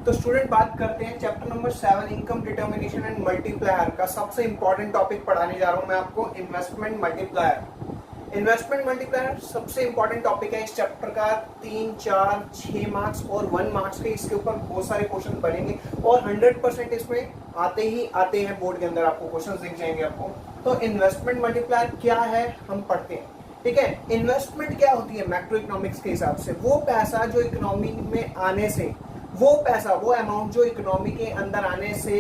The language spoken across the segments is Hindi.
तो स्टूडेंट बात करते हैं chapter number 7 income determination and multiplier का सबसे इंपॉर्टेंट टॉपिक पढ़ाने जा रहा हूं मैं आपको इन्वेस्टमेंट मल्टीप्लायर। इन्वेस्टमेंट मल्टीप्लायर सबसे इंपॉर्टेंट टॉपिक है इस चैप्टर का। 3, 4, 6 मार्क्स और 1 मार्क्स के इसके ऊपर बहुत सारे क्वेश्चन बनेंगे और 100% इसमें आते हैं बोर्ड के अंदर आपको क्वेश्चन दिख जाएंगे आपको। तो इन्वेस्टमेंट मल्टीप्लायर क्या है हम पढ़ते हैं। ठीक है, इन्वेस्टमेंट क्या होती है मैक्रो इकोनॉमिक्स के हिसाब से? वो पैसा जो इकोनॉमी में आने से, वो अमाउंट जो इकोनॉमी के अंदर आने से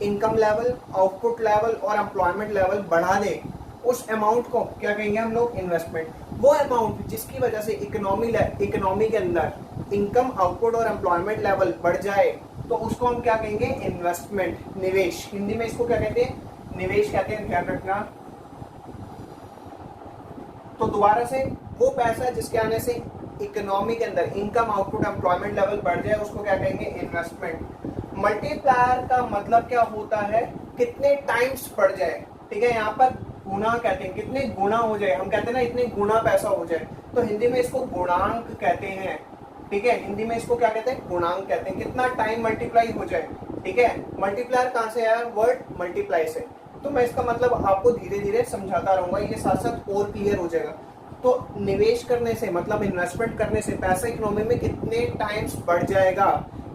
इनकम लेवल, आउटपुट लेवल और एम्प्लॉयमेंट लेवल बढ़ा दे, उस अमाउंट को क्या कहेंगे हम लोग? इन्वेस्टमेंट। वो अमाउंट जिसकी वजह से इकोनॉमी के अंदर इनकम, आउटपुट और एम्प्लॉयमेंट लेवल बढ़ जाए तो उसको हम क्या कहेंगे? इन्वेस्टमेंट, निवेश। हिंदी में इसको क्या कहते हैं? निवेश कहते हैं, ध्यान रखना। तो दोबारा से, वो पैसा जिसके आने से इकोनॉमी के अंदर इनकम, आउटपुट, एम्प्लॉयमेंट लेवल बढ़ जाए उसको क्या कहेंगे? इन्वेस्टमेंट। मल्टीप्लायर का मतलब क्या होता है? कितने टाइम्स बढ़ जाए। ठीक है, यहाँ पर गुना कहते हैं, कितने गुना हो जाए। हम कहते हैं ना इतने गुना पैसा हो जाए, तो हिंदी में इसको गुणांक कहते हैं। ठीक है, हिंदी में इसको क्या कहते हैं? गुणांक कहते हैं। कितना टाइम मल्टीप्लाई हो जाए। ठीक है, मल्टीप्लायर कहाँ से आया? वर्ड मल्टीप्लाई से। तो मैं इसका मतलब आपको धीरे धीरे समझाता रहूंगा, ये साथ साथ और क्लियर हो जाएगा। तो निवेश करने से मतलब इन्वेस्टमेंट करने से पैसा इकोनॉमी में कितने टाइम्स बढ़ जाएगा,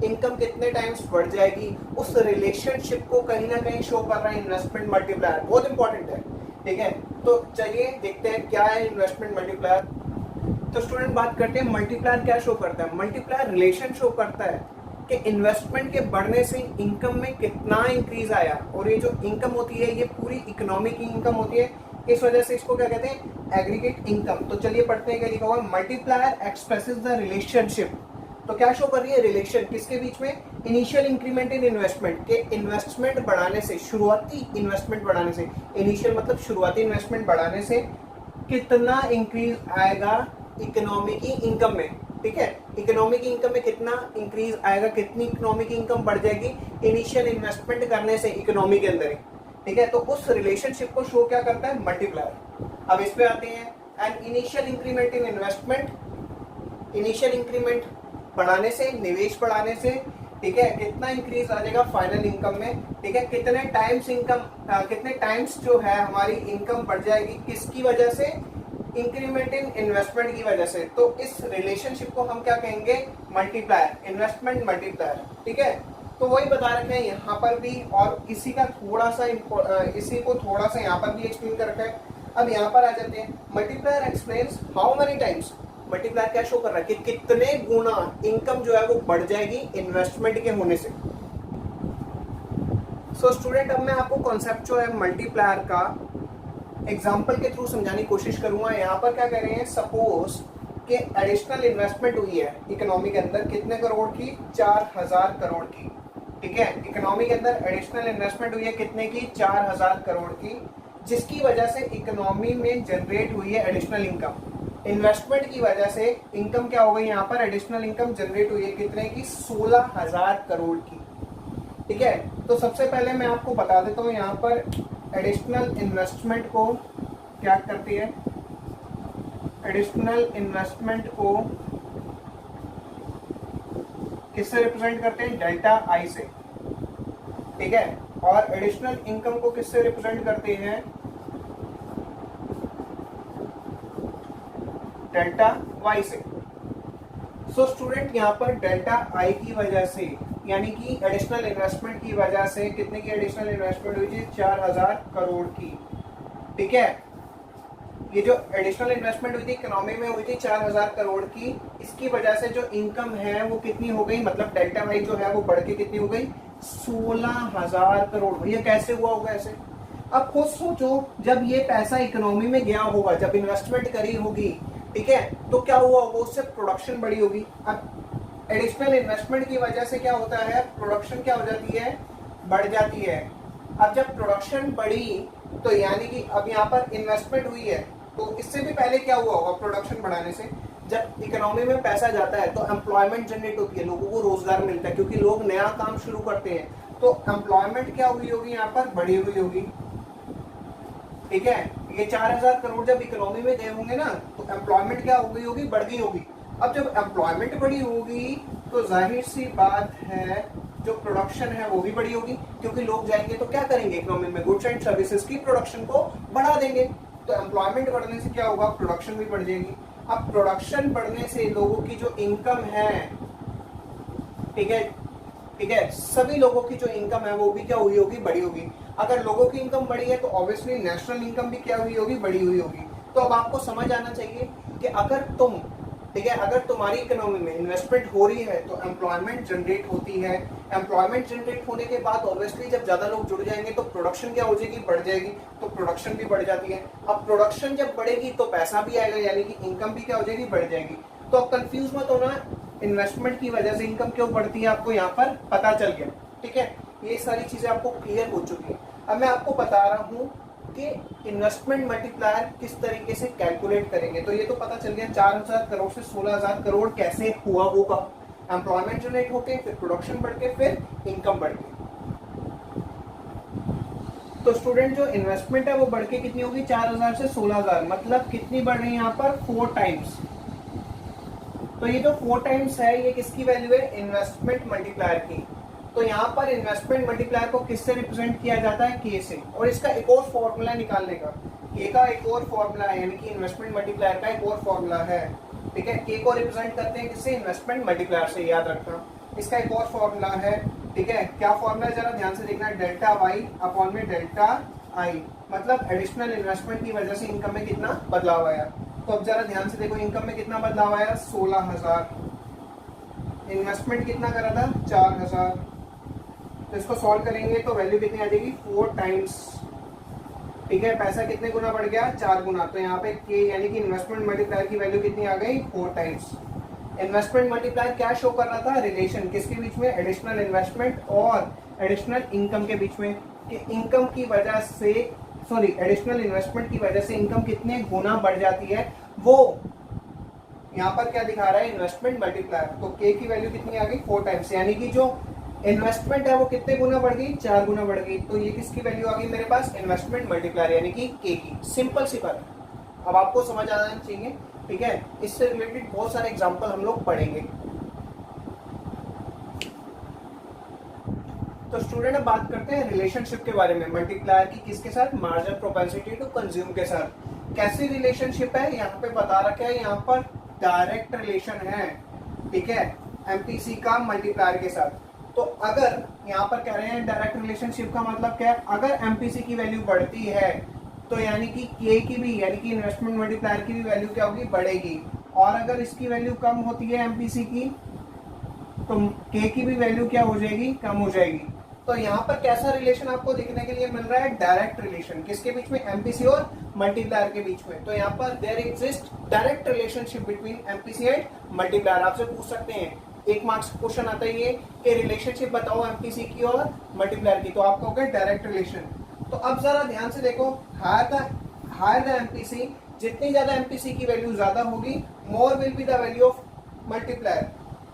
इनकम कितने टाइम्स बढ़ जाएगी, उस रिलेशनशिप को कहीं ना कहीं शो कर रहा है इन्वेस्टमेंट मल्टीप्लायर। बहुत इंपॉर्टेंट है। ठीक है, तो चलिए देखते हैं क्या है इन्वेस्टमेंट मल्टीप्लायर। तो स्टूडेंट बात करते हैं मल्टीप्लायर क्या शो करता है। मल्टीप्लायर रिलेशन शो करता है कि इन्वेस्टमेंट के बढ़ने से इनकम में कितना इंक्रीज आया, और ये जो इनकम होती है ये पूरी इकोनॉमी की इनकम होती है, इस वजह से इसको क्या कहते हैं? Aggregate income. तो चलिए पढ़ते हैं क्या लिखा हुआ है। Multiplier expresses the relationship. तो क्या शो कर रही है? रिलेशन किसके बीच में? इनिशियल इंक्रीमेंट इन इन्वेस्टमेंट, के इन्वेस्टमेंट बढ़ाने से, शुरुआती इन्वेस्टमेंट बढ़ाने से, इनिशियल मतलब शुरुआती इन्वेस्टमेंट बढ़ाने से कितना इंक्रीज आएगा इकोनॉमी की इनकम में। ठीक है, इकोनॉमी की इनकम में कितना इंक्रीज आएगा, कितनी इकोनॉमी की इनकम बढ़ जाएगी इनिशियल इन्वेस्टमेंट करने से इकोनॉमी के अंदर ही। ठीक है, तो उस रिलेशनशिप को शो क्या करता है? मल्टीप्लायर। अब इस पे आते हैं। And initial increment in investment, initial increment बढ़ाने से, निवेश बढ़ाने से, ठीक है, कितना इंक्रीज आ जाएगा फाइनल इनकम में। ठीक है, कितने टाइम्स इनकम, कितने टाइम्स जो है हमारी इनकम बढ़ जाएगी, किसकी वजह से? इंक्रीमेंट इन इन्वेस्टमेंट की वजह से। तो इस रिलेशनशिप को हम क्या कहेंगे? Multiplier, investment multiplier. ठीक है, तो वही बता रखे हैं यहाँ पर भी, और इसी का थोड़ा सा इसी को थोड़ा सा यहाँ पर भी एक्सप्लेन कर रखा है। अब यहाँ पर आ जाते हैं। Multiplier explains how many times. Multiplier क्या शो कर रहा है कि कितने गुना इनकम जो है वो बढ़ जाएगी इन्वेस्टमेंट के होने से। सो स्टूडेंट, अब मैं आपको कॉन्सेप्ट जो है मल्टीप्लायर का एग्जाम्पल के थ्रू समझाने की कोशिश करूंगा। यहाँ पर क्या कह रहे हैं? सपोज कि एडिशनल इन्वेस्टमेंट हुई है इकोनॉमी के अंदर, कितने करोड़ की? 4000 करोड़ की। ठीक है, इकोनॉमी के अंदर एडिशनल इन्वेस्टमेंट हुई है कितने की? 4000 करोड़ की, जिसकी वजह से इकोनॉमी में जनरेट हुई है एडिशनल इनकम। इन्वेस्टमेंट की वजह से इनकम क्या हो गई? यहाँ पर एडिशनल इनकम जनरेट हुई है कितने की? 16000 करोड़ की। ठीक है, तो सबसे पहले मैं आपको बता देता हूँ यहाँ पर एडिशनल इन्वेस्टमेंट को क्या करती है। एडिशनल इन्वेस्टमेंट को किससे रिप्रेजेंट करते हैं? डेल्टा आई से। ठीक है, और एडिशनल इनकम को किससे रिप्रेजेंट करते हैं? डेल्टा वाई से। सो स्टूडेंट, यहाँ पर डेल्टा आई की वजह से, यानी कि एडिशनल इन्वेस्टमेंट की वजह से, कितने की एडिशनल इन्वेस्टमेंट हुई थी? 4000 करोड़ की। ठीक है, ये जो एडिशनल इन्वेस्टमेंट हुई थी इकोनॉमी में हुई थी 4000 करोड़ की, इसकी वजह से जो इनकम है वो कितनी हो गई? मतलब डेल्टा वाई जो है वो बढ़ के कितनी हो गई? 16000 करोड़। भैया कैसे हुआ होगा ऐसे? अब खुद सोचो, जब ये पैसा इकोनॉमी में गया होगा, जब इन्वेस्टमेंट करी होगी, ठीक है, तो क्या हुआ होगा? उससे प्रोडक्शन बढ़ी होगी। अब एडिशनल इन्वेस्टमेंट की वजह से क्या होता है? प्रोडक्शन क्या हो जाती है? बढ़ जाती है। अब जब प्रोडक्शन बढ़ी तो यानी कि अब यहाँ पर इन्वेस्टमेंट हुई है, तो इससे भी पहले क्या हुआ होगा? प्रोडक्शन बढ़ाने से जब इकोनॉमी में पैसा जाता है तो एम्प्लॉयमेंट जनरेट होती है, लोगों को रोजगार मिलता है, क्योंकि लोग नया काम शुरू करते हैं, तो एम्प्लॉयमेंट क्या हुई होगी? यहाँ पर बढ़ी हुई होगी। ठीक है, ये 4000 करोड़ जब इकोनॉमी में गए होंगे ना, तो एम्प्लॉयमेंट क्या हो गई होगी? बढ़ गई होगी। अब जब एम्प्लॉयमेंट बढ़ी होगी तो जाहिर सी बात है जो प्रोडक्शन है वो भी बड़ी होगी, क्योंकि लोग जाएंगे तो क्या करेंगे, इकोनॉमी में गुड्स एंड सर्विसेज की प्रोडक्शन को बढ़ा देंगे। तो एम्प्लॉयमेंट बढ़ने से क्या होगा, प्रोडक्शन भी बढ़ जाएगी। अब प्रोडक्शन बढ़ने से लोगों की जो इनकम है, ठीक है ठीक है, सभी लोगों की जो इनकम है वो भी क्या हुई होगी, बड़ी होगी। अगर लोगों की इनकम बढ़ी है तो ऑब्वियसली नेशनल इनकम भी क्या हुई होगी, बड़ी हुई होगी। तो अब आपको समझ आना चाहिए कि अगर तुम, ठीक है, अगर तुम्हारी इकोनॉमी में इन्वेस्टमेंट हो रही है तो एम्प्लॉयमेंट जनरेट होती है। एम्प्लॉयमेंट जनरेट होने के बाद ऑब्वियसली जब ज्यादा लोग जुड़ जाएंगे तो प्रोडक्शन क्या हो जाएगी, बढ़ जाएगी, तो प्रोडक्शन भी बढ़ जाती है। अब प्रोडक्शन जब बढ़ेगी तो पैसा भी आएगा, यानी कि इनकम भी क्या हो जाएगी, बढ़ जाएगी। तो अब कंफ्यूज मत होना, इन्वेस्टमेंट की वजह से इनकम क्यों बढ़ती है, आपको यहाँ पर पता चल गया। ठीक है, ये सारी चीजें आपको क्लियर हो चुकी है। अब मैं आपको बता रहा हूँ कि इन्वेस्टमेंट मल्टीप्लायर किस तरीके से कैलकुलेट करेंगे। तो ये तो पता चल गया 4000 करोड़ से 16000 करोड़ कैसे हुआ होगा। एम्प्लॉयमेंट जनरेट होके, फिर प्रोडक्शन बढ़ के, फिर इनकम बढ़ के। तो स्टूडेंट जो इन्वेस्टमेंट है वो बढ़ के कितनी होगी, 4000 से 16000, मतलब कितनी बढ़ रही है यहाँ पर, 4 टाइम्स। तो ये जो 4 टाइम्स है ये किसकी वैल्यू है, इन्वेस्टमेंट मल्टीप्लायर की। तो यहाँ पर इन्वेस्टमेंट मल्टीप्लायर को किससे रिप्रेजेंट किया जाता है, के से। और इसका एक और फॉर्मूला निकालने का, के का एक और फॉर्मूला है, यानी कि इन्वेस्टमेंट मल्टीप्लायर का एक और फॉर्मूला है। ठीक है, के को रिप्रेजेंट करते हैं किससे, इन्वेस्टमेंट मल्टीप्लायर से, याद रखना। इसका एक और फॉर्मूला है, ठीक है, क्या फॉर्मूला है जरा ध्यान से देखना, डेल्टा वाई अपॉन में डेल्टा आई, मतलब एडिशनल इन्वेस्टमेंट की वजह से इनकम में कितना बदलाव आया। तो अब जरा ध्यान से देखो, इनकम में कितना बदलाव आया, 16000, इन्वेस्टमेंट कितना करा था, 4000। तो इसको सॉल्व करेंगे तो वैल्यू कितनी आ जाएगी, 4 टाइम्स। ठीक है, पैसा कितने गुना बढ़ गया, 4 गुना। तो यहाँ पे के यानी कि इन्वेस्टमेंट मल्टीप्लायर की वैल्यू कितनी आ गई, 4 टाइम्स। इन्वेस्टमेंट मल्टीप्लायर क्या शो कर रहा था, रिलेशन किसके बीच में, एडिशनल इन्वेस्टमेंट और एडिशनल इनकम के बीच में, कि इनकम की वजह से, सॉरी, एडिशनल इन्वेस्टमेंट की वजह से इनकम कितने गुना बढ़ जाती है, वो यहाँ पर क्या दिखा रहा है, इन्वेस्टमेंट मल्टीप्लायर। तो के की वैल्यू कितनी आ गई, 4 टाइम्स, यानी कि जो इन्वेस्टमेंट है वो कितने गुना बढ़ गई, 4 गुना बढ़ गई। तो ये किसकी वैल्यू आ गई मेरे पास, इन्वेस्टमेंट मल्टीप्लायर, यानी कि के की। सिंपल सी बात, अब आपको समझ आना चाहिए। ठीक है, इससे रिलेटेड बहुत सारे एग्जांपल हम लोग पढ़ेंगे। तो स्टूडेंट अब बात करते हैं रिलेशनशिप के बारे में, मल्टीप्लायर की किसके साथ, मार्जिन प्रोपेंसिटी टू कंज्यूम के साथ। कैसी रिलेशनशिप है, यहाँ पे बता रखा है, यहाँ पर डायरेक्ट रिलेशन है। ठीक है, एमपीसी का मल्टीप्लायर के साथ। तो अगर यहाँ पर कह रहे हैं डायरेक्ट रिलेशनशिप का मतलब क्या है, अगर एमपीसी की वैल्यू बढ़ती है तो यानी कि के की भी, यानी कि इन्वेस्टमेंट मल्टीप्लायर की भी वैल्यू क्या होगी, बढ़ेगी। और अगर इसकी वैल्यू कम होती है एमपीसी की, तो के की भी वैल्यू क्या हो जाएगी, कम हो जाएगी। तो यहाँ पर कैसा रिलेशन आपको देखने के लिए मिल रहा है, डायरेक्ट रिलेशन, किसके बीच में, एमपीसी और मल्टीप्लायर के बीच में। तो यहाँ पर there exist direct relationship between MPC and multiplier. आपसे पूछ सकते हैं, 1 मार्क्स क्वेश्चन आता है ये कि रिलेशनशिप बताओ एमपीसी की और मल्टीप्लायर की, तो आप कहोगे डायरेक्ट रिलेशन। तो अब जरा ध्यान से देखो, हायर द एमपीसी, जितनी ज्यादा एमपीसी की वैल्यू ज्यादा होगी, more will be the value of multiplier.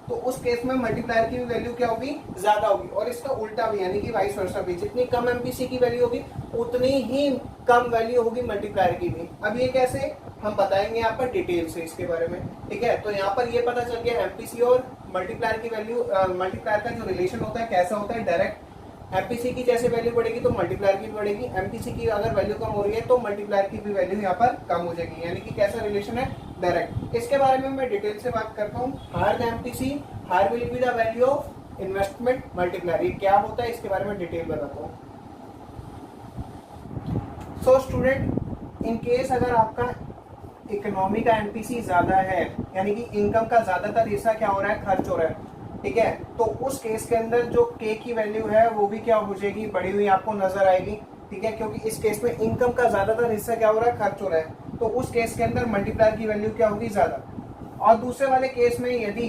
तो उस केस में मल्टीप्लायर की भी वैल्यू क्या होगी, ज्यादा होगी। और इसका उल्टा भी, यानी कि वाइस वर्सा भी, जितनी कम एमपीसी की वैल्यू होगी उतनी ही कम वैल्यू होगी मल्टीप्लायर की भी। अब ये कैसे, हम बताएंगे यहाँ पर डिटेल से इसके बारे में। ठीक है, तो यहाँ पर ये पता चल गया एमपीसी और मल्टीप्लायर की वैल्यू, मल्टीप्लायर का जो रिलेशन होता है कैसा होता है, डायरेक्ट। एमपीसी की जैसे वैल्यू बढ़ेगी तो मल्टीप्लायर की भी बढ़ेगी, एमपीसी की अगर वैल्यू कम हो रही है तो मल्टीप्लायर की भी वैल्यू यहाँ पर कम हो जाएगी, यानी कि कैसा रिलेशन है, डायरेक्ट। इसके बारे में मैं डिटेल से बात करता हूँ। Higher the MPC, higher will be the value of investment multiplier. ये क्या होता है इसके बारे में डिटेल बताता हूँ। सो स्टूडेंट, इन केस अगर आपका इकोनॉमी का एमपीसी ज्यादा है, यानी कि इनकम का ज्यादातर हिस्सा क्या हो रहा है, खर्च हो रहा है। ठीक है, तो उस केस के अंदर जो के की वैल्यू है वो भी क्या हो जाएगी, बढ़ी हुई आपको नजर आएगी। ठीक है, क्योंकि इस केस में इनकम का ज्यादातर हिस्सा क्या हो रहा है, खर्च हो रहा है। तो उस केस के अंदर मल्टीप्लायर की वैल्यू क्या होगी, ज्यादा। और दूसरे वाले केस में यदि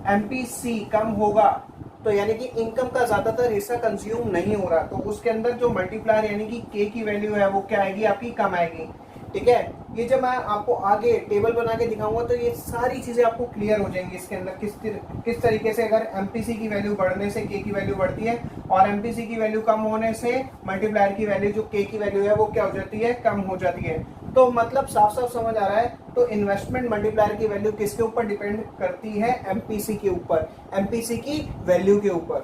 एमपीसी कम होगा तो यानी कि इनकम का ज्यादातर हिस्सा कंज्यूम नहीं हो रहा, तो उसके अंदर जो मल्टीप्लायर यानी कि के की वैल्यू है वो क्या आएगी, आपकी कम आएगी। ठीक है, ये जब मैं आपको आगे टेबल बना के दिखाऊंगा तो ये सारी चीजें आपको क्लियर हो जाएंगी इसके अंदर, किस तरीके से अगर एमपीसी की वैल्यू बढ़ने से के की वैल्यू बढ़ती है और एमपीसी की वैल्यू कम होने से मल्टीप्लायर की वैल्यू जो के की वैल्यू है वो क्या हो जाती है, कम हो जाती है। तो मतलब साफ साफ समझ आ रहा है तो इन्वेस्टमेंट मल्टीप्लायर की वैल्यू किसके ऊपर डिपेंड करती है? एमपीसी के ऊपर, एमपीसी की वैल्यू के ऊपर।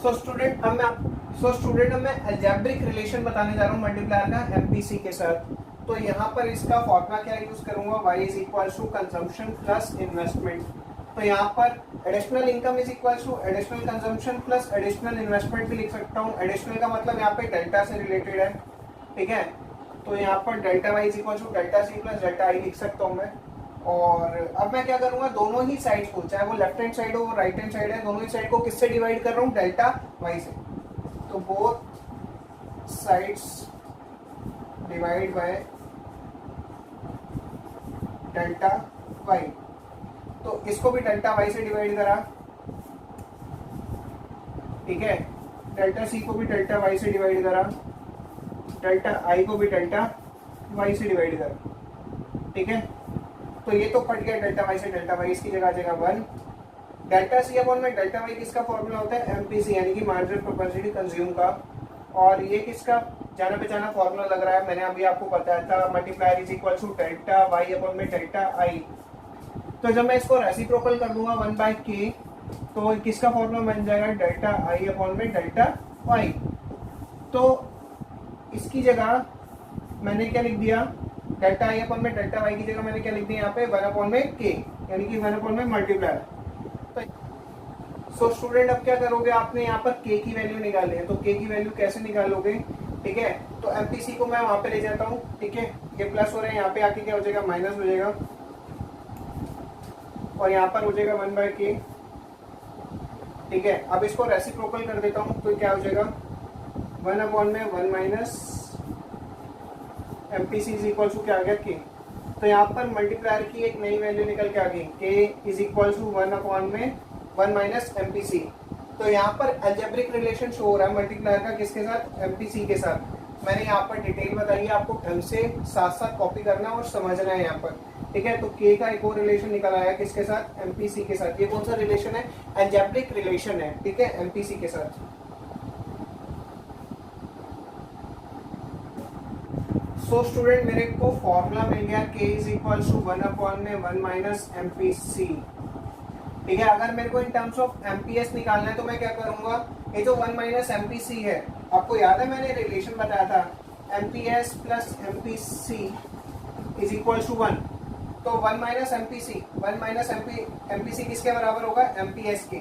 सो स्टूडेंट अब मैं अलजेब्रिक रिलेशन बताने जा रहा हूँ मल्टीप्लायर का एमपीसी के साथ। तो यहाँ पर इसका फॉर्मूला क्या यूज करूंगा? y is equal to consumption plus investment. तो यहाँ पर additional income is equal to additional consumption plus additional investment भी लिख सकता हूँ। एडिशनल का मतलब यहाँ पे डेल्टा से रिलेटेड है, ठीक है। तो यहाँ पर delta Y is equal to delta C plus delta I लिख सकता हूँ मैं। और अब मैं क्या करूंगा? दोनों ही साइड को, चाहे वो लेफ्ट हैंड साइड हो राइट हैंड साइड है, दोनों ही साइड को किससे डिवाइड कर रहा हूँ? डेल्टा वाई से। तो both sides divide by delta Y. तो इसको भी डेल्टा वाई से डिवाइड करा, ठीक है। डेल्टा सी को भी डेल्टा वाई से डिवाइड करा, डेल्टा आई को भी डेल्टा वाई से डिवाइड करा, ठीक है। तो ये तो कट गया डेल्टा वाई से डेल्टा वाई, इसकी जगह आ जाएगा 1। डेल्टा सी अपॉन में डेल्टा वाई किसका फॉर्मूला होता है? एमपीसी यानी कि मार्जिनल प्रोपेंसिटी कंज्यूम का। और ये किसका जाना पहचाना फॉर्मूला लग रहा है? मैंने अभी आपको बताया था, multiplier is equal to delta Y upon में डेल्टा आई। तो जब मैं इसको रेसिप्रोकल कर दूंगा 1/k, तो किसका फॉर्मूला बन जाएगा? डेल्टा आई अपॉन में डेल्टा वाई। तो इसकी जगह मैंने क्या लिख दिया? डेल्टा आई अपॉन में डेल्टा वाई की जगह मैंने क्या लिख दिया यहाँ पे? 1 अपॉन में k, यानी कि 1 अपॉन में मल्टीप्लायर। सो स्टूडेंट अब क्या करोगे? आपने यहाँ पर k की वैल्यू निकाली है, तो k की वैल्यू कैसे निकालोगे? ठीक है, तो एमपीसी को मैं वहां पे ले जाता हूँ, ठीक है। ये प्लस हो रहा है, यहाँ पे आके क्या हो जाएगा? माइनस हो जाएगा, और यहाँ पर हो जाएगा 1/k, ठीक है। अब इसको रेसिप्रोकल कर देता हूँ, तो क्या हो जाएगा? 1 अपॉन में 1 minus MPC is equal to क्या आ गया? k। तो यहाँ पर मल्टीप्लायर की एक नई वैल्यू निकल के आ गई, k is equal to 1 upon में 1 माइनस एमपीसी। तो यहाँ पर अलजेब्रिक रिलेशन शो हो रहा है मल्टीप्लायर का किसके साथ? एमपीसी के साथ। मैंने यहाँ पर डिटेल बताई है, आपको ढंग से साथ साथ कॉपी करना और समझना है यहाँ पर, ठीक है। तो k का एक और रिलेशन निकल आया किसके साथ? एमपीसी के साथ। ये कौन सा रिलेशन है? अलजेब्रिक रिलेशन है, ठीक है, एमपीसी के साथ। सो स्टूडेंट मेरे को फॉर्मूला मिल गया k is equal to 1 upon में 1 माइनस एमपीसी, ठीक है। अगर मेरे को इन टर्म्स ऑफ एमपीएस निकालना है तो मैं क्या करूंगा? ये जो 1 माइनस एमपीसी है, आपको याद है मैंने रिलेशन बताया था, MPS plus MPC is equal to 1। तो 1 माइनस एमपीसी, 1 माइनस एमपीसी किसके बराबर होगा? एमपीएस के,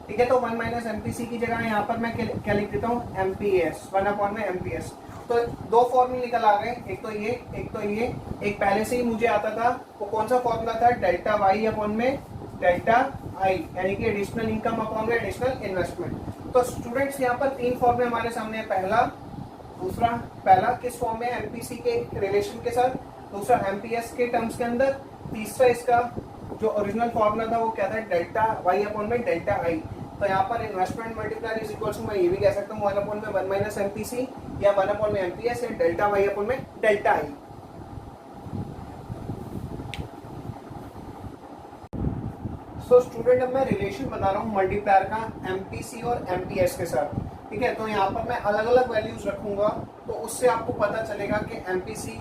ठीक है। तो 1 माइनस एमपीसी की जगह यहाँ पर मैं क्या लिख देता हूँ? एमपीएस, 1 अपॉन में एमपीएस। तो दो फॉर्मूले निकल आ गए, एक तो ये, एक तो ये। एक पहले से ही मुझे आता था, वो कौन सा फॉर्मूला था? डेल्टा वाई अपॉन में डेल्टा आई, यानी कि एडिशनल इनकम अपॉन में एडिशनल इन्वेस्टमेंट। तो स्टूडेंट्स यहाँ पर 3 फॉर्मूले हमारे सामने है। पहला, दूसरा, पहला किस फॉर्म में? एमपीसी के रिलेशन के साथ, दूसरा एमपीएस के टर्म्स के अंदर, तीसरा इसका जो ओरिजिनल फॉर्मूला था वो क्या था? डेल्टा वाई अपॉन में डेल्टा आई। तो यहाँ पर investment multiplier is equal to, मैं ये भी कह सकता हूँ 1 अपॉन में 1 माइनस एमपीसी, या 1 अपॉन में एमपीएस, या डेल्टा वाई अपॉन में डेल्टा आई। सो स्टूडेंट अब मैं रिलेशन बता रहा हूँ मल्टीप्लायर का एमपीसी और एमपीएस के साथ, ठीक है। तो यहाँ पर मैं अलग अलग वैल्यूज रखूंगा, तो उससे आपको पता चलेगा कि एमपीसी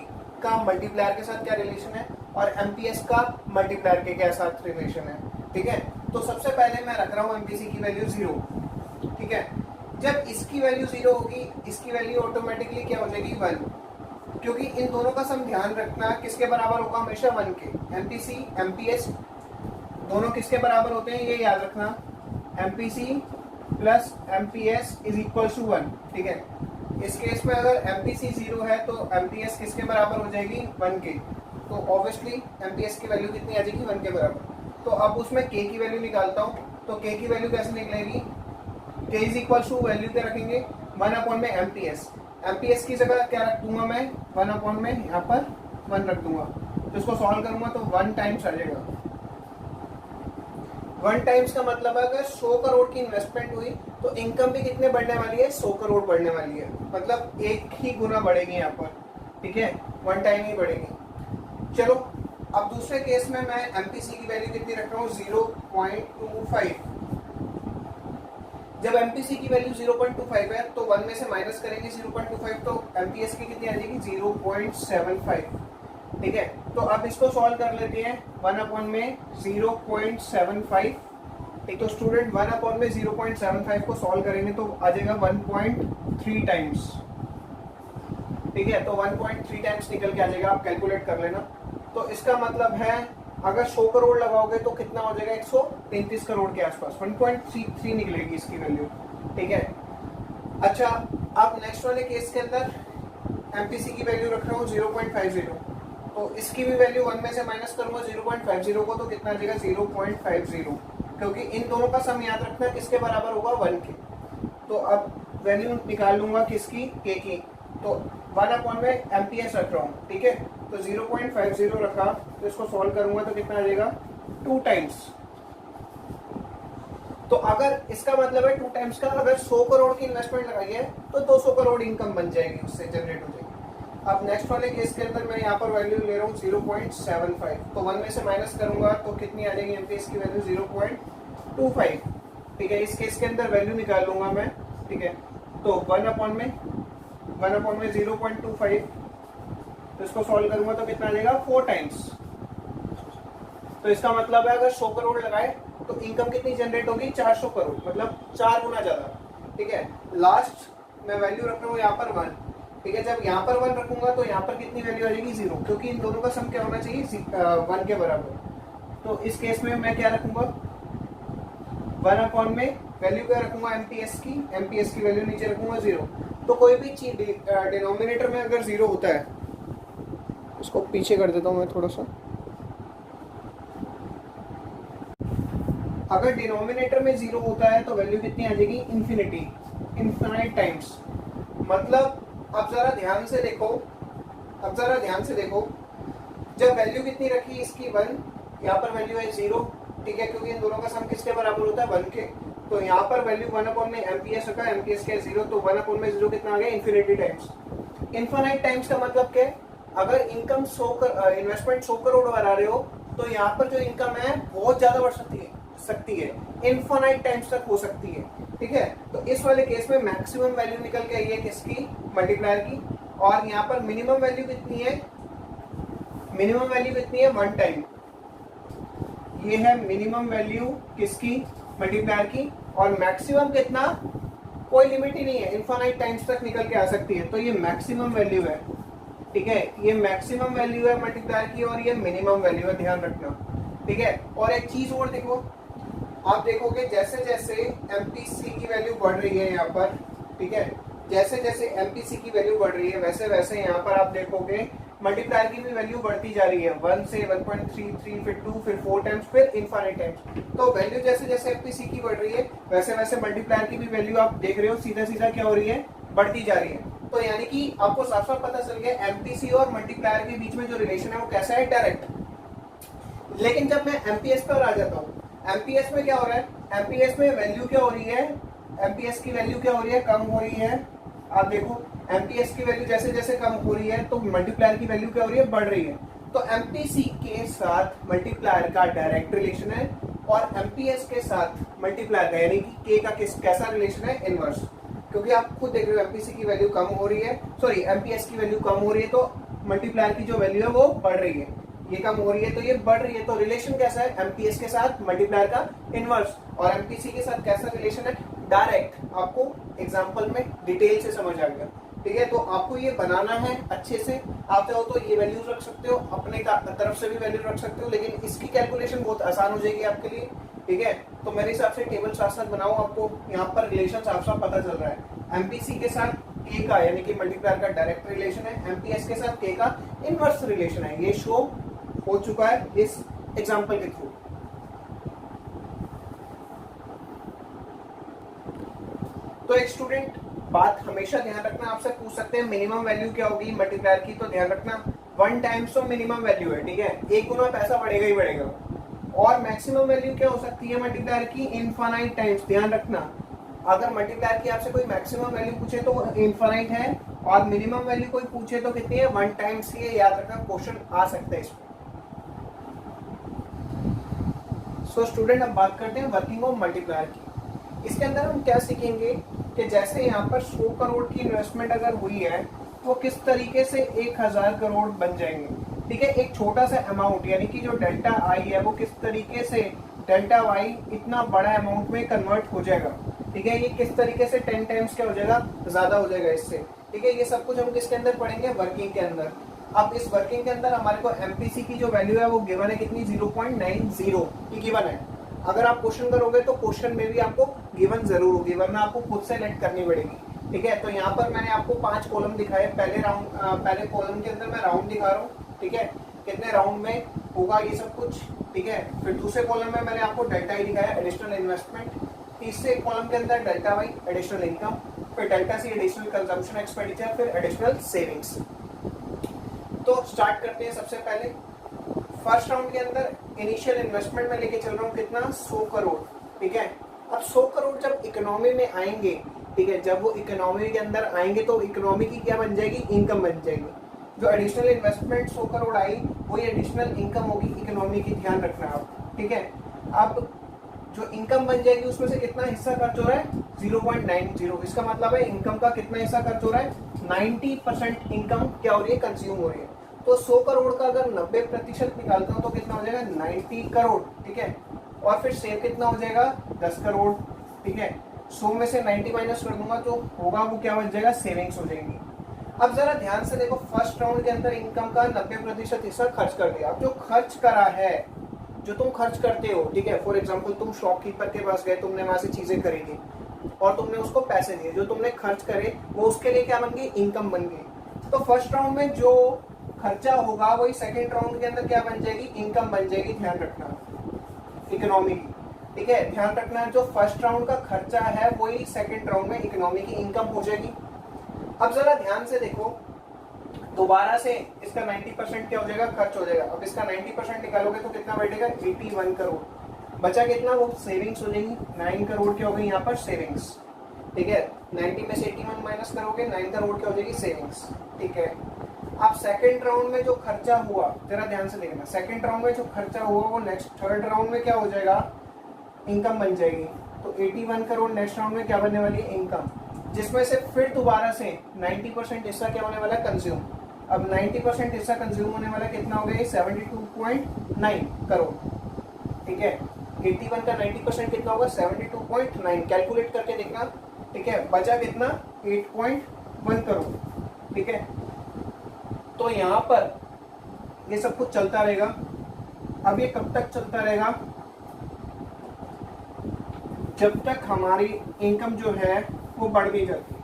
का मल्टीप्लायर के साथ क्या रिलेशन है और एमपीएस का मल्टीप्लायर के क्या साथ रिलेशन है, ठीक है। तो सबसे पहले मैं रख रहा हूँ एमपीसी की वैल्यू 0, ठीक है। जब इसकी वैल्यू 0 होगी, इसकी वैल्यू ऑटोमेटिकली क्या हो जाएगी? 1, क्योंकि इन दोनों का सम ध्यान रखना किसके बराबर होगा? हमेशा 1 के। एमपीसी एमपीएस दोनों किसके बराबर होते हैं, ये याद रखना। MPC plus MPS is equal to 1, ठीक है। इस केस में अगर एमपीसी 0 है तो एमपीएस किसके बराबर हो जाएगी? 1 के। तो ऑब्वियसली एमपीएस की वैल्यू कितनी आ जाएगी? 1 के बराबर। तो अब उसमें k की वैल्यू निकालता हूँ, तो k की वैल्यू कैसे निकलेगी? k is equal to value क्या रखेंगे? 1 अपॉन में एमपीएस। एमपीएस की जगह क्या रख दूंगा मैं? 1 अपॉन में यहाँ पर 1 रख दूंगा। तो इसको सॉल्व करूंगा तो 1 टाइम्स आ जाएगा। 1 टाइम्स का मतलब है अगर 100 करोड़ की इन्वेस्टमेंट हुई तो इनकम भी कितने बढ़ने वाली है? 100 करोड़ बढ़ने वाली है, मतलब 1 ही गुना बढ़ेगी यहाँ पर, ठीक है। 1 टाइम ही बढ़ेगी। चलो अब दूसरे केस में मैं एमपीसी की वैल्यू कितनी रख रहा हूँ? 0.25। जब एमपीसी की वैल्यू 0.25 है तो 1 में से माइनस करेंगे 0.25, तो एमपीएस की कितनी आ जाएगी 0.75। ठीक है, तो अब इसको सॉल्व कर लेते हैं। 1 अपॉन में 0.75, ठीक, तो स्टूडेंट 1 अपॉन में 0.75 को सॉल्व करेंगे तो आ जाएगा 1.3 टाइम्स। ठीक है, तो 1.3 टाइम्स निकल के आ जाएगा, आप कैलकुलेट कर लेना। तो इसका मतलब है अगर 100 करोड़ लगाओगे तो कितना हो जाएगा 133 करोड़ के आसपास, 1.33 निकलेगी इसकी वैल्यू। ठीक है, अच्छा अब नेक्स्ट वाले केस के अंदर एमपीसी की वैल्यू रख रहा हूँ 0.50, तो इसकी भी वैल्यू 1 में से माइनस करूंगा 0.50 को, तो कितना आ जाएगा 0.50, क्योंकि इन दोनों का सम याद रखना किसके बराबर होगा 1 के। तो अब वैल्यू निकाल लूंगा किसकी, के की, तो 1 अपॉन में एमपीएस रख रहा हूँ। ठीक है, तो 0.50 रखा, तो इसको सॉल्व करूंगा तो कितना आ जाएगा 2 टाइम्स। तो अगर इसका मतलब है 2 टाइम्स का, अगर 100 करोड़ की इन्वेस्टमेंट लगाई है तो 200 करोड़ इनकम बन जाएगी, उससे जनरेट हो जाएगी। अब नेक्स्ट वाले केस के अंदर मैं यहाँ पर वैल्यू ले रहा हूँ 0.75, तो 1 में से माइनस करूंगा तो कितनी आ जाएगी एमपीएस की वैल्यू 0.25। ठीक है, इस केस के अंदर वैल्यू निकाल लूंगा मैं। ठीक है, तो 1 अपॉन में 0.25, तो इसको सॉल्व करूंगा तो कितना आ जाएगा 4 टाइम्स। तो इसका मतलब है अगर 100 करोड़ लगाए तो इनकम कितनी जनरेट होगी 400 करोड़, मतलब 4 गुना ज्यादा। ठीक है, लास्ट मैं वैल्यू रख रहा हूँ यहाँ पर 1। ठीक है, जब यहाँ पर 1 रखूंगा तो यहाँ पर कितनी वैल्यू आ जाएगी 0, क्योंकि इन दोनों का सम क्या होना चाहिए 1 के बराबर। तो इस केस में मैं क्या रखूंगा 1 अपॉन में वैल्यू क्या रखूंगा एमपीएस की वैल्यू नीचे रखूंगा 0। तो कोई भी चीज डिनोमिनेटर में अगर 0 होता है, इसको पीछे कर देता हूं मैं थोड़ा सा, अगर डिनोमिनेटर में 0 होता है तो वैल्यू कितनी आ जाएगी इन्फिनिट टाइम्स। मतलब अब जरा ध्यान से देखो, जब वैल्यू कितनी रखी इसकी 1, यहाँ पर वैल्यू है 0। ठीक है, क्योंकि इन दोनों का सम किसके बराबर होता है 1 के, तो यहाँ पर वैल्यू 1 अपॉन में एमपीएस रखा, एमपीएस के 0, तो 1 अपॉन में 0 कितना आ गया इन्फिनिटी टाइम्स। इन्फिनिट टाइम्स का मतलब क्या, अगर इनकम इन्वेस्टमेंट 100 करोड़ बना रहे हो तो यहाँ पर जो इनकम है बहुत ज्यादा बढ़ सकती है, इन्फिनिट टाइम्स तक हो सकती है। ठीक है, तो इस वाले केस में मैक्सिमम वैल्यू निकल के आई है किसकी, मल्टीप्लायर की, और यहाँ पर मिनिमम वैल्यू कितनी है 1 टाइम। ये है मिनिमम वैल्यू किसकी, मल्टीप्लायर की, और मैक्सिमम कितना, कोई लिमिट ही नहीं है, इन्फिनिट टाइम्स तक निकल के आ सकती है, तो ये मैक्सिमम वैल्यू है। ठीक है, ये मैक्सिमम वैल्यू है मल्टीप्लायर की और ये मिनिमम वैल्यू है, ध्यान रखना। ठीक है, और एक चीज और देखो, आप देखोगे जैसे जैसे एमपीसी की वैल्यू बढ़ रही है यहाँ पर, ठीक है, जैसे जैसे एमपीसी की वैल्यू बढ़ रही है वैसे वैसे यहाँ पर आप देखोगे मल्टीप्लायर की भी वैल्यू बढ़ती जा रही है, 1 से 1.33, फिर 2, फिर 4 टाइम्स, फिर इनफाइनाइट टाइम्स। तो वैल्यू जैसे जैसे एमपीसी की बढ़ रही है वैसे वैसे मल्टीप्लायर की भी वैल्यू आप देख रहे हो सीधा सीधा क्या हो रही है, बढ़ती जा रही है। तो यानी कि आपको साफ साफ पता चल गया एमपीसी और मल्टीप्लायर के बीच में जो रिलेशन है वो कैसा है, डायरेक्ट। लेकिन जब मैं एमपीएस पर आ जाता हूँ, एमपीएस में क्या हो रहा है, एमपीएस में वैल्यू क्या हो रही है, एमपीएस की वैल्यू क्या हो रही है, कम हो रही है। आप देखो एमपीएस की वैल्यू जैसे जैसे कम हो रही है तो मल्टीप्लायर की वैल्यू क्या हो रही है, बढ़ रही है। तो एमपीसी के साथ मल्टीप्लायर का डायरेक्ट रिलेशन है और एमपीएस के साथ मल्टीप्लायर का यानी कि के का कैसा रिलेशन है, इनवर्स। क्योंकि आप खुद देख रहे हो एमपीसी की वैल्यू कम हो रही है, सॉरी एमपीएस की वैल्यू कम हो रही है तो मल्टीप्लायर की जो वैल्यू है वो बढ़ रही है, ये कम हो रही है तो ये बढ़ रही है। तो रिलेशन कैसा है, एमपीएस के साथ मल्टीप्लायर का इनवर्स, और एमपीसी के साथ कैसा रिलेशन है, डायरेक्ट। आपको एग्जांपल में डिटेल से समझ आ गया। ठीक है, तो आपको ये बनाना है अच्छे से। आप चाहो तो ये वैल्यूज रख सकते हो, अपने तरफ से भी वैल्यू रख सकते हो, लेकिन इसकी कैलकुलेशन बहुत आसान हो जाएगी आपके लिए। ठीक है, तो मेरे हिसाब से टेबल साथ साथ बनाओ, आपको यहाँ पर रिलेशन साफ साफ पता चल रहा है। एमपीसी के साथ के का यानी कि मल्टीप्लायर का डायरेक्ट रिलेशन है, एमपीएस के साथ के का इनवर्स रिलेशन है। ये शो हो चुका है इस एग्जांपल के थ्रू। तो एक स्टूडेंट बात हमेशा ध्यान रखना, आपसे पूछ सकते हैं मिनिमम वैल्यू क्या होगी मल्टीप्लायर की, तो ध्यान रखना 1 टाइम्स तो मिनिमम वैल्यू है। ठीक है, 1 गुना पैसा बढ़ेगा ही बढ़ेगा। और मैक्सिमम वैल्यू क्या हो सकती है मल्टीप्लायर की, इनफाइनाइट टाइम्स। ध्यान रखना, अगर मल्टीप्लायर की आपसे कोई मैक्सिमम वैल्यू पूछे तो इनफाइनाइट है, और मिनिमम वैल्यू कोई पूछे तो कितनी है, 1 टाइम्स। ये याद रखना, क्वेश्चन आ सकता है इसमें। सो स्टूडेंट अब बात करते हैं वर्किंग ऑफ मल्टीप्लायर की। इसके अंदर हम क्या सीखेंगे कि जैसे यहाँ पर 100 करोड़ की इन्वेस्टमेंट अगर हुई है तो किस तरीके से 1000 करोड़ बन जाएंगे। ठीक है, एक छोटा सा अमाउंट यानी कि जो डेल्टा आई है वो किस तरीके से डेल्टा वाई इतना बड़ा अमाउंट में कन्वर्ट हो जाएगा। ठीक है, ये किस तरीके से 10 टाइम्स क्या हो जाएगा, ज्यादा हो जाएगा इससे। ठीक है, ये सब कुछ हम किसके अंदर पढ़ेंगे, वर्किंग के अंदर। अब इस वर्किंग के अंदर हमारे को एमपीसी की जो वैल्यू है वो गिवन है कितनी, 0.90 ये गिवन है। अगर आप क्वेश्चन करोगे तो क्वेश्चन में भी आपको गिवन जरूर होगी, वरना आपको खुद से लेट करनी पड़ेगी। ठीक है, तो यहाँ पर मैंने आपको 5 कॉलम दिखाए। पहले कॉलम के अंदर मैं राउंड दिखा रहा हूँ। ठीक है, कितने राउंड में होगा ये सब कुछ। ठीक है, फिर दूसरे कॉलम में मैंने आपको डेल्टा आई दिखाया, एडिशनल इन्वेस्टमेंट। तीसरे कॉलम के अंदर डेल्टा वाई, एडिशनल इनकम। फिर delta C, additional consumption expenditure. फिर एडिशनल सेविंग्स। तो स्टार्ट करते हैं। सबसे पहले फर्स्ट राउंड के अंदर इनिशियल इन्वेस्टमेंट में लेके चल रहा हूँ कितना, 100 करोड़। ठीक है, अब 100 करोड़ जब इकोनॉमी में आएंगे, ठीक है, जब वो इकोनॉमी के अंदर आएंगे तो इकोनॉमी की क्या बन जाएगी, इनकम बन जाएगी। जो एडिशनल इन्वेस्टमेंट 100 करोड़ आई वही एडिशनल इनकम होगी इकोनॉमी की, ध्यान रखना आप। ठीक है, अब जो इनकम बन जाएगी उसमें से कितना हिस्सा खर्च हो रहा है, 0.90। इसका मतलब है इनकम का कितना हिस्सा खर्च हो रहा है, 90% इनकम क्या हो रही है, कंज्यूम हो रही है। तो 100 करोड़ का अगर 90% निकालता हूँ तो कितना हो जाएगा, 90 करोड़। ठीक है, और फिर सेव कितना हो जाएगा, 10 करोड़। ठीक है, 100 में से 90 माइनस कर दूंगा तो होगा वो क्या बन जाएगा, सेविंग्स हो जाएंगी। अब जरा ध्यान से देखो, फर्स्ट राउंड के अंदर इनकम का 90% हिस्सा खर्च कर दिया। अब जो खर्च करा है, जो तुम खर्च करते हो, ठीक है, फॉर एग्जाम्पल तुम शॉपकीपर के पास गए, तुमने वहां से चीजें खरीदी और तुमने उसको पैसे दिए, जो तुमने खर्च करे वो उसके लिए क्या बन गई, इनकम बन गई। तो फर्स्ट राउंड में जो खर्चा होगा वही सेकंड राउंड के अंदर क्या बन जाएगी, इनकम बन जाएगी। ध्यान रखना इकोनॉमी की। ठीक है, ध्यान रखना जो फर्स्ट राउंड का खर्चा है वही सेकंड राउंड में इकोनॉमी की इनकम हो जाएगी। अब जरा ध्यान से देखो, दोबारा से इसका 90% क्या हो जाएगा, खर्च हो जाएगा। अब इसका 90% निकालोगे तो कितना बैठेगा, 81 करोड़। बचा कितना, वो सेविंग्स हो जाएगी। 9 करोड़ क्या हो गई यहाँ पर, सेविंग्स। ठीक है, 90 में से 81 माइनस करोगे, 9 करोड़ क्या हो जाएगी, सेविंग्स। ठीक है, अब सेकंड राउंड में जो खर्चा हुआ, जरा ध्यान से देखना, सेकंड राउंड में जो खर्चा हुआ वो नेक्स्ट थर्ड राउंड में क्या हो जाएगा, इनकम बन जाएगी। तो 81 करोड़ नेक्स्ट राउंड में क्या बनने वाली है, इनकम, जिसमें से फिर दोबारा से 90% हिस्सा क्या होने वाला है, कंज्यूम। अब 90% हिस्सा कंज्यूम होने वाला कितना हो गया, 72.9 करोड़। ठीक है, 81 का 90% कितना होगा, 72.9। कैलकुलेट करके देखना। ठीक है, बचा कितना, 8.1 करोड़। ठीक है, तो यहाँ पर ये सब कुछ चलता रहेगा। अब ये कब तक चलता रहेगा, जब तक हमारी इनकम जो है वो बढ़ नहीं जाती।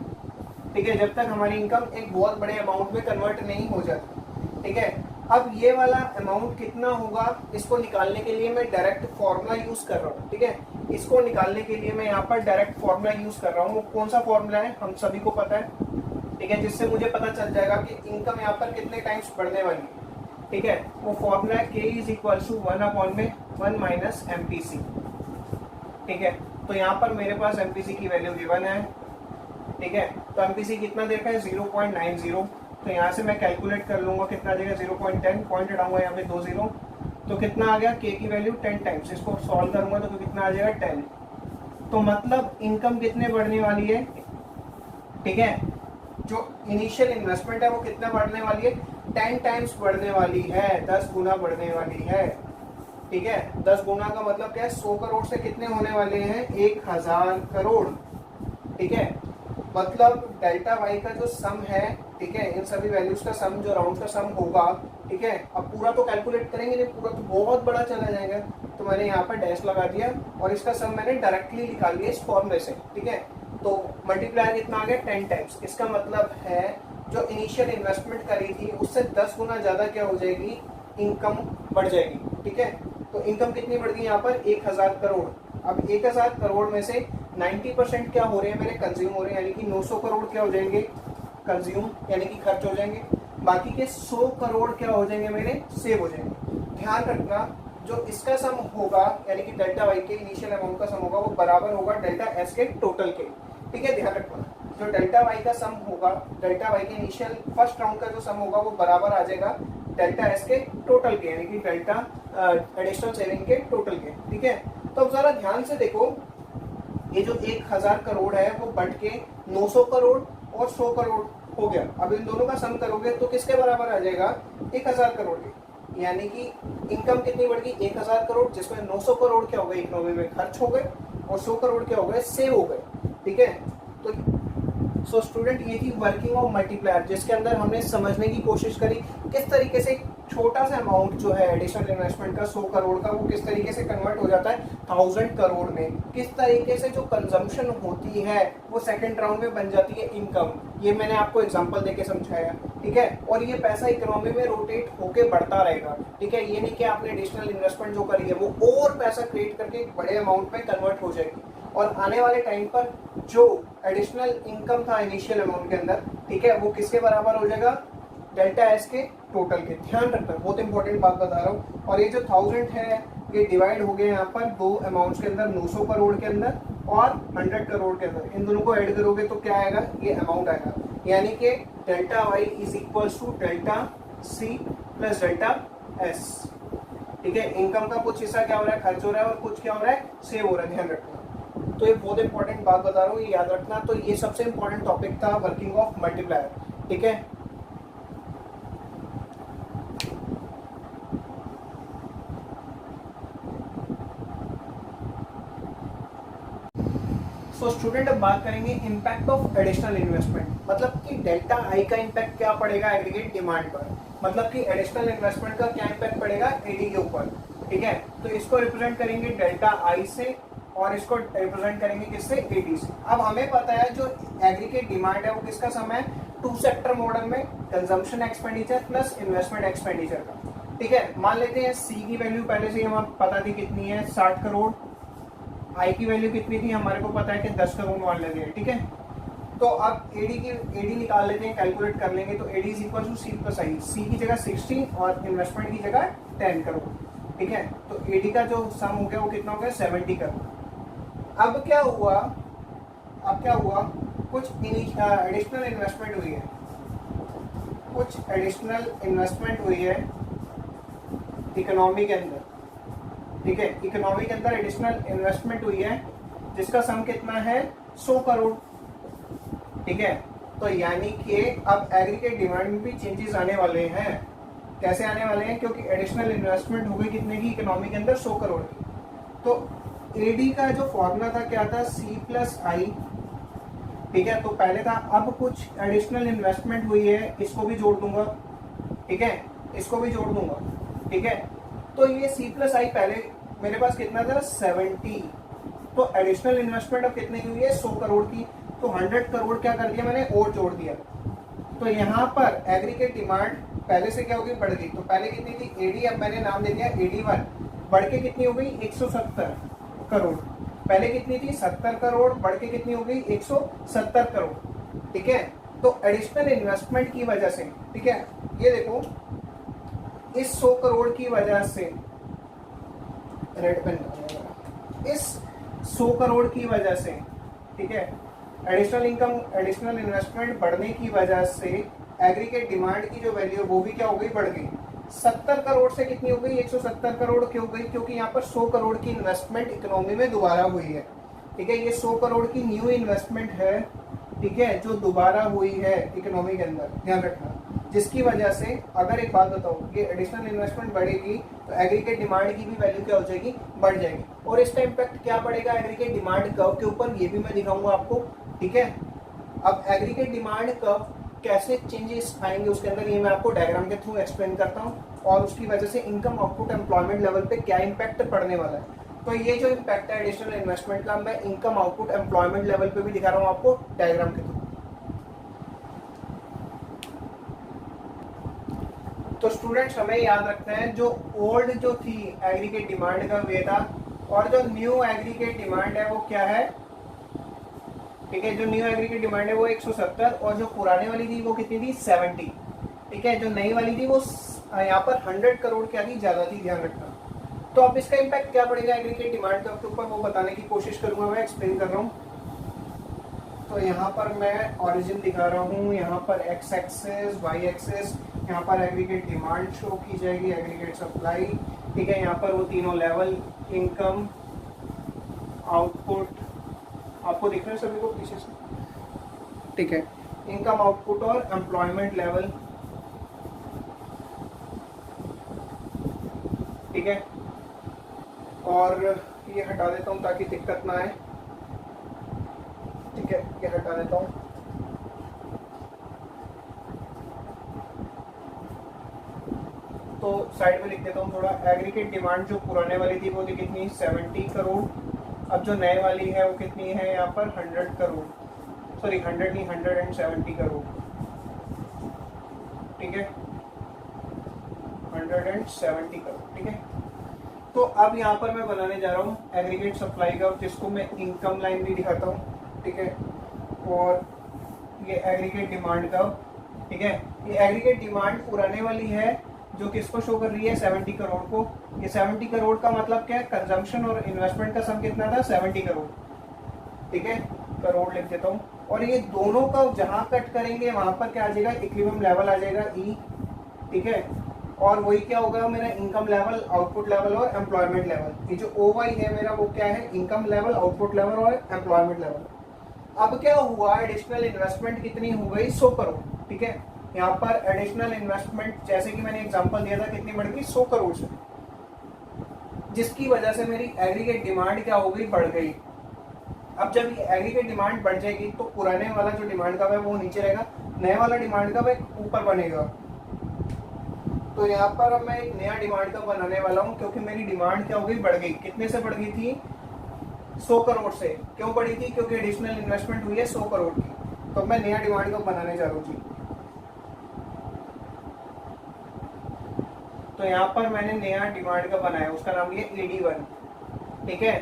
ठीक है, जब तक हमारी इनकम एक बहुत बड़े अमाउंट में कन्वर्ट नहीं हो जाती। ठीक है, अब ये वाला अमाउंट कितना होगा, इसको निकालने के लिए मैं डायरेक्ट फॉर्मूला यूज कर रहा हूँ। ठीक है, इसको निकालने के लिए मैं यहाँ पर डायरेक्ट फॉर्मूला यूज कर रहा हूँ। कौन सा फॉर्मूला है, हम सभी को पता है। ठीक है, जिससे मुझे पता चल जाएगा कि इनकम यहाँ पर कितने टाइम्स बढ़ने वाली है। ठीक है, वो फॉर्मूला है K is equal to 1/1 minus MPC। ठीक है, तो यहाँ पर मेरे पास MPC की वैल्यू गिवन है। ठीक है, तो MPC कितना देखा है, 0.90। तो यहाँ से मैं कैलकुलेट कर लूंगा कितना आ जाएगा, 0.10, पॉइंट हटाऊंगा यहाँ पे 2 0, तो कितना आ गया, K की वैल्यू 10 टाइम्स। इसको सॉल्व करूंगा तो कितना आ जाएगा, 10। तो मतलब इनकम कितने बढ़ने वाली है। ठीक है, जो इनिशियल इन्वेस्टमेंट है वो कितना बढ़ने वाली है, 10 टाइम्स बढ़ने वाली है, 10 गुना बढ़ने वाली है। ठीक है, 10 गुना का मतलब क्या है, 100 करोड़ से कितने होने वाले हैं, 1000 करोड़। ठीक है, मतलब डेल्टा वाई का जो सम है, ठीक है, इन सभी वैल्यूज का सम, जो राउंड का सम होगा। ठीक है, अब पूरा तो कैलकुलेट करेंगे नहीं, पूरा तो बहुत बड़ा चला जाएगा, तो मैंने यहाँ पर डैश लगा दिया और इसका सम मैंने डायरेक्टली निकाल लिया इस फॉर्मूले से। ठीक है, तो मल्टीप्लायर कितना आ गया, 10 टाइम्स। इसका मतलब है जो इनिशियल इन्वेस्टमेंट करी थी उससे 10 गुना ज्यादा क्या हो जाएगी, इनकम बढ़ जाएगी। ठीक है, तो इनकम कितनी बढ़ गई यहाँ पर, 1000 करोड़। अब 1000 करोड़ में से 90% क्या हो रहे हैं मेरे, कंज्यूम हो रहे हैं, यानी कि 900 करोड़ क्या हो जाएंगे, कंज्यूम यानी कि खर्च हो जाएंगे। बाकी के 100 करोड़ क्या हो जाएंगे मेरे, सेव हो जाएंगे। ध्यान रखना जो इसका सम होगा यानी कि डेल्टा वाई के इनिशियल अमाउंट का सम होगा वो बराबर होगा डेल्टा एस के टोटल के। ठीक है, ध्यान रखना जो डेल्टा वाई का सम होगा, डेल्टा वाई के इनिशियल फर्स्ट राउंड का जो सम होगा वो बराबर आ जाएगा डेल्टा एस के टोटल के, यानी कि डेल्टा एडिशनल सेविंग के टोटल के। ठीक है, तो अब जरा ध्यान से देखो, ये जो 1000 करोड़ है वो बढ़ के 900 करोड़ और 100 करोड़ हो गया। अब इन दोनों का सम करोगे तो किसके बराबर आ जाएगा? 1000 करोड़ के। यानी कि इनकम कितनी बढ़ गई? 1000 करोड़, जिसमें 900 करोड़ क्या हो गए इकोनॉमी में खर्च हो गए और 100 करोड़ क्या हो गए? सेव हो गए। ठीक है, तो सो स्टूडेंट ये थी वर्किंग ऑफ मल्टीप्लायर, जिसके अंदर हमने समझने की कोशिश करी किस तरीके से छोटा सा अमाउंट जो है एडिशनल इन्वेस्टमेंट का 100 करोड़ का, वो किस तरीके से कन्वर्ट हो जाता है 1000 करोड़ में। किस तरीके से जो कंजम्पशन होती है वो सेकंड राउंड में बन जाती है इनकम। ये मैंने आपको एग्जांपल देके समझाया। ठीक है, और ये पैसा इकोनॉमी में रोटेट होके बढ़ता रहेगा। ठीक है, ये नहीं कि आपने एडिशनल इन्वेस्टमेंट जो करी है वो और पैसा क्रिएट करके बड़े अमाउंट में कन्वर्ट हो जाएगी। और आने वाले टाइम पर जो एडिशनल इनकम था इनिशियल अमाउंट के अंदर, ठीक है, वो किसके बराबर हो जाएगा? डेल्टा एस के टोटल के। ध्यान रखना, बहुत इंपॉर्टेंट बात बता रहा हूँ। और ये जो 1000 है ये डिवाइड हो गए यहाँ पर दो अमाउंट्स के अंदर, 900 करोड़ के अंदर और 100 करोड़ के अंदर। इन दोनों को ऐड करोगे तो क्या आएगा? ये अमाउंट आएगा। यानी कि delta Y is equal to delta C plus delta S. ठीक है, इनकम का कुछ हिस्सा क्या हो रहा है? खर्च हो रहा है और कुछ क्या हो रहा है? सेव हो रहा है। ध्यान रखना, तो ये बहुत इंपॉर्टेंट बात बता रहा हूँ, ये याद रखना। तो ये सबसे इंपॉर्टेंट टॉपिक था वर्किंग ऑफ मल्टीप्लायर। ठीक है, सो स्टूडेंट अब बात करेंगे इम्पैक्ट ऑफ एडिशनल इन्वेस्टमेंट। मतलब कि डेल्टा आई का इम्पैक्ट क्या पड़ेगा एग्रीगेट डिमांड पर। मतलब कि एडिशनल इन्वेस्टमेंट का क्या इम्पैक्ट पड़ेगा एडी के ऊपर। ठीक है, तो इसको रिप्रेजेंट करेंगे डेल्टा आई से और इसको रिप्रेजेंट करेंगे किससे? एडी से। अब हमें पता है जो एग्रीगेट डिमांड है वो किसका सम है? टू सेक्टर मॉडल में consumption expenditure plus investment expenditure का। ठीक है, मान लेते हैं सी की वैल्यू पहले से हमें पता थी कितनी है, 60 करोड़। आई की वैल्यू कितनी थी हमारे को पता है कि 10 करोड़ मान लेते हैं। ठीक है, तो अब एडी निकाल लेते हैं, कैलकुलेट कर लेंगे। तो AD is equal to C plus I. C की जगह 60 और इन्वेस्टमेंट की जगह 10 करोड़। ठीक है, तो एडी का जो सम हो गया वो कितना हो गया? 70 करोड़। अब क्या हुआ? कुछ एडिशनल इन्वेस्टमेंट हुई है, कुछ एडिशनल इन्वेस्टमेंट हुई है इकोनॉमी के अंदर। ठीक है, इकोनॉमी के अंदर एडिशनल इन्वेस्टमेंट हुई है जिसका सम कितना है? 100 करोड़। ठीक है, तो यानी कि अब एग्रीगेट डिमांड में भी चेंजेस आने वाले हैं। कैसे आने वाले हैं? क्योंकि एडिशनल इन्वेस्टमेंट हो गई कितने की इकोनॉमी के अंदर? 100 करोड़ की। तो एडी का जो फॉर्मूला था क्या था? सी प्लस आई। ठीक है, तो पहले था, अब कुछ एडिशनल इन्वेस्टमेंट हुई है, इसको भी जोड़ दूंगा। ठीक है, इसको भी जोड़ दूंगा। ठीक है, तो ये सी प्लस आई पहले मेरे पास कितना था? 70। तो एडिशनल इन्वेस्टमेंट अब कितने की हुई है? 100 करोड़ की। तो 100 करोड़ क्या कर दिया मैंने? और जोड़ दिया। तो यहाँ पर एग्रीगेट डिमांड पहले से क्या होगी? बढ़ गई। तो पहले कितनी थी? एडी, अब मैंने नाम दे दिया एडी1। बढ़ के कितनी हो गई? 170 करोड़। पहले कितनी थी? 70 करोड़, बढ़ के कितनी हो गई? 170 करोड़। ठीक है, तो एडिशनल इन्वेस्टमेंट की वजह से, ठीक है, ये देखो, इस 100 करोड़ की वजह से, रेड पेन, इस 100 करोड़ की वजह से, ठीक है, एडिशनल इनकम, एडिशनल इन्वेस्टमेंट बढ़ने की वजह से एग्रीगेट डिमांड की जो वैल्यू वो भी क्या हो गई? बढ़ गई। 70 करोड़ से कितनी हो गई? 170 करोड़ क्यों हो गई? क्योंकि यहाँ पर 100 करोड़ की इन्वेस्टमेंट इकोनॉमी में दोबारा हुई है। ठीक है, ये 100 करोड़ की न्यू इन्वेस्टमेंट है। ठीक है, जो दोबारा हुई है इकोनॉमी के अंदर, ध्यान रखना। जिसकी वजह से, अगर एक बात बताऊं कि एडिशनल इन्वेस्टमेंट बढ़ेगी तो एग्रीगेट डिमांड की भी वैल्यू क्या हो जाएगी? बढ़ जाएगी। और इसका इम्पैक्ट क्या पड़ेगा एग्रीगेट डिमांड कर्व के ऊपर, ये भी मैं दिखाऊंगा आपको। ठीक है, अब एग्रीगेट डिमांड कर्व कैसे चेंजेस आएंगे उसके अंदर, ये मैं आपको डायग्राम के थ्रू एक्सप्लेन करता हूँ। और उसकी वजह से इनकम आउटपुट एम्प्लॉयमेंट लेवल पे क्या इम्पैक्ट पड़ने वाला है। तो ये जो इम्पैक्ट है एडिशनल इन्वेस्टमेंट का, मैं इनकम आउटपुट एम्प्लॉयमेंट लेवल पे भी दिखा रहा हूँ आपको डायग्राम के थ्रू। तो स्टूडेंट्स हमें याद रखना है, जो ओल्ड जो थी एग्रीगेट डिमांड का वे था, और जो न्यू एग्रीगेट डिमांड है वो क्या है? ठीक है, जो न्यू एग्रीगेट डिमांड है वो 170, और जो पुराने वाली थी वो कितनी थी? 70। ठीक है, जो नई वाली थी वो यहाँ पर 100 करोड़ क्या थी? ज्यादा थी, ध्यान रखना। तो अब इसका इम्पैक्ट क्या पड़ेगा एग्रीगेट डिमांड के ऊपर, वो बताने की कोशिश करूंगा, मैं एक्सप्लेन कर रहा हूँ। तो यहाँ पर मैं ओरिजिन दिखा रहा हूँ, यहाँ पर एक्स एक्सेस, वाई एक्सेस, यहाँ पर एग्रीगेट डिमांड शो की जाएगी, एग्रीगेट सप्लाई। ठीक है, यहाँ पर वो तीनों लेवल, इनकम, आउटपुट आपको दिख रहा है सभी को पीछे से? ठीक है, इनकम आउटपुट और एम्प्लॉयमेंट लेवल, ठीक है। और ये हटा देता हूँ ताकि दिक्कत ना आए, ठीक है, ये हटा देता हूँ। तो साइड में लिख देता हूँ थोड़ा। एग्रीगेट डिमांड जो पुराने वाली थी वो थी कितनी, 70 करोड़। अब जो नए वाली है वो कितनी है यहाँ पर, 100 करोड़, सॉरी 100 नहीं, 170 करोड़, ठीक है, 170 करोड़, ठीक है। तो अब यहाँ पर मैं बनाने जा रहा हूँ एग्रीगेट सप्लाई का, जिसको मैं इनकम लाइन भी दिखाता हूँ, ठीक है। और ये एग्रीगेट डिमांड का, ठीक है। ये एग्रीगेट डिमांड पुराने वाली है जो किसको शो कर रही है, 70 करोड़ को। ये 70 करोड़ का मतलब क्या है, कंजम्पशन और इन्वेस्टमेंट का सम कितना था, 70 करोड़, ठीक है, करोड़ लिख देता हूँ। और ये दोनों का जहां कट करेंगे वहां पर क्या आ जाएगा, इक्विलिब्रियम लेवल आ जाएगा ई, ठीक है। और वही क्या होगा मेरा, इनकम लेवल, आउटपुट लेवल और एम्प्लॉयमेंट लेवल। ये जो ओ वाई है मेरा वो क्या है, इनकम लेवल, आउटपुट लेवल और एम्प्लॉयमेंट लेवल। अब क्या हुआ, एडिशनल इन्वेस्टमेंट कितनी हो गई, 100 करोड़, ठीक है। यहाँ पर एडिशनल इन्वेस्टमेंट जैसे कि मैंने एग्जांपल दिया था कितनी बढ़ गई, 100 करोड़ से, जिसकी वजह से मेरी एग्रीगेट डिमांड क्या हो गई, बढ़ गई। अब जब ये एग्रीगेट डिमांड बढ़ जाएगी तो पुराने वाला जो डिमांड कर्व है वो नीचे रहेगा, नया वाला डिमांड कर्व ऊपर बनेगा। तो यहाँ पर अब मैं एक नया डिमांड कर्व बनाने वाला हूँ, क्योंकि मेरी डिमांड क्या हो गई, बढ़ गई। कितने से बढ़ गई थी, 100 करोड़ से। क्यों बढ़ी थी, क्योंकि एडिशनल इन्वेस्टमेंट हुई है 100 करोड़ की। तो मैं नया डिमांड कर्व बनाने जा रहा हूँ जी। तो यहाँ पर मैंने नया डिमांड कर्व बनाया, उसका नाम ये AD1, ठीक है।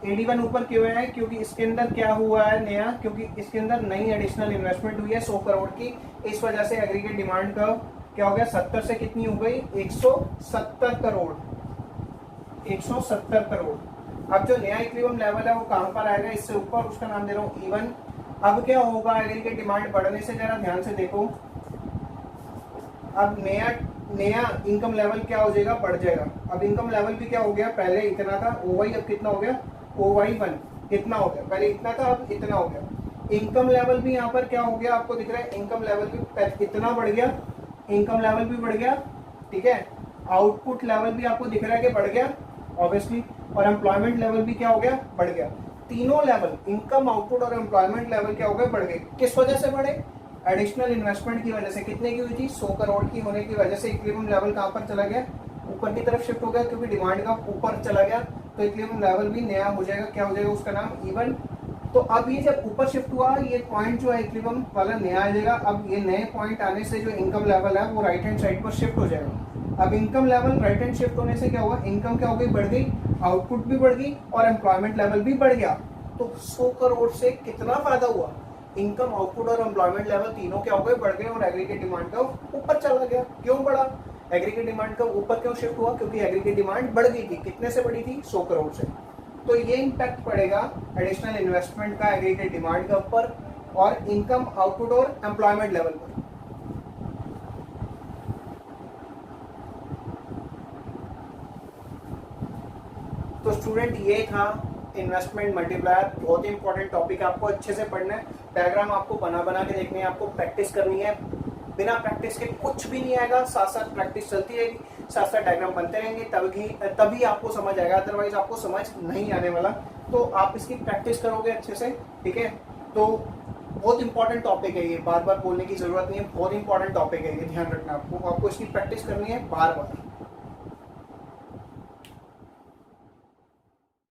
AD1 ऊपर क्यों है, क्योंकि इसके अंदर क्या हुआ है नया, क्योंकि इसके अंदर नई एडिशनल इन्वेस्टमेंट हुई है 100 करोड़ की। इस वजह से एग्रीगेट डिमांड कर्व क्या हो गया, 70 से कितनी हो गई, 170 करोड़, 170 करोड़। अब जो नया इक्विलिब्रियम लेवल है वो कहां पर आएगा, इससे ऊपर, उसका नाम दे रहा हूँ E1। अब क्या होगा, एग्रीगेट डिमांड बढ़ने से, जरा ध्यान से देखो, अब नया इनकम लेवल क्या हो जाएगा, बढ़ जाएगा। अब इनकम लेवल भी क्या हो गया, पहले इतना था OY, अब कितना हो गया, OY1 कितना हो गया, पहले इतना था अब इतना हो गया। इनकम लेवल भी यहाँ पर क्या हो गया, आपको दिख रहा है, इनकम लेवल भी इतना बढ़ गया, इनकम लेवल भी बढ़ गया, ठीक है। आउटपुट लेवल भी आपको दिख रहा है कि बढ़ गया ऑब्वियसली, और एम्प्लॉयमेंट लेवल भी क्या हो गया, बढ़ गया। तीनों लेवल, इनकम, आउटपुट और एम्प्लॉयमेंट लेवल क्या हो गए, बढ़ गए। किस वजह से बढ़े, एडिशनल इन्वेस्टमेंट की वजह से। कितने की हुई थी, 100 करोड़ की होने की वजह से इक्विलिब्रियम लेवल कहां पर चला गया, ऊपर की तरफ शिफ्ट हो गया, क्योंकि डिमांड का ऊपर चला गया। तो इक्विलिब्रियम लेवल भी नया हो जाएगा, क्या हो जाएगा, उसका नाम E1। तो अब ये जब ऊपर शिफ्ट हुआ, ये पॉइंट जो है इक्विलिब्रियम वाला नया आ जाएगा। अब ये नए पॉइंट आने से जो इनकम लेवल है वो राइट हैंड साइड पर शिफ्ट हो जाएगा। अब income level right hand shift होने से क्या हुआ, इनकम क्या हो गई, बढ़ गई, आउटपुट भी बढ़ गई और एम्प्लॉयमेंट लेवल भी बढ़ गया। तो 100 करोड़ से कितना फायदा हुआ, इनकम, आउटपुट और एम्प्लॉयमेंट लेवल तीनों क्या हो गए, बढ़ गए, और एग्रीगेट डिमांड का ऊपर चला गया। क्यों बढ़ा, एग्रीगेट डिमांड का ऊपर क्यों शिफ्ट हुआ, क्योंकि एग्रीगेट डिमांड बढ़ गई थी। कितने से बढ़ी थी, 100 करोड़ से। तो ये इम्पैक्ट पड़ेगा एडिशनल इन्वेस्टमेंट का एग्रीगेट डिमांड के ऊपर और इनकम, आउटपुट और एम्प्लॉयमेंट लेवल पर। तो स्टूडेंट ये था इन्वेस्टमेंट मल्टीप्लायर, बहुत ही इंपॉर्टेंट टॉपिक है, आपको अच्छे से पढ़ना है। डायग्राम आपको बना बना के देखने हैं, आपको प्रैक्टिस करनी है। बिना प्रैक्टिस के कुछ भी नहीं आएगा, साथ साथ प्रैक्टिस चलती रहेगी, साथ साथ डायग्राम बनते रहेंगे, तभी आपको समझ आएगा, अदरवाइज आपको समझ नहीं आने वाला। तो आप इसकी प्रैक्टिस करोगे अच्छे से, ठीक है। तो बहुत इंपॉर्टेंट टॉपिक है ये, बार बार बोलने की जरूरत नहीं है, बहुत इंपॉर्टेंट टॉपिक है ये, ध्यान रखना आपको इसकी प्रैक्टिस करनी है बार बार।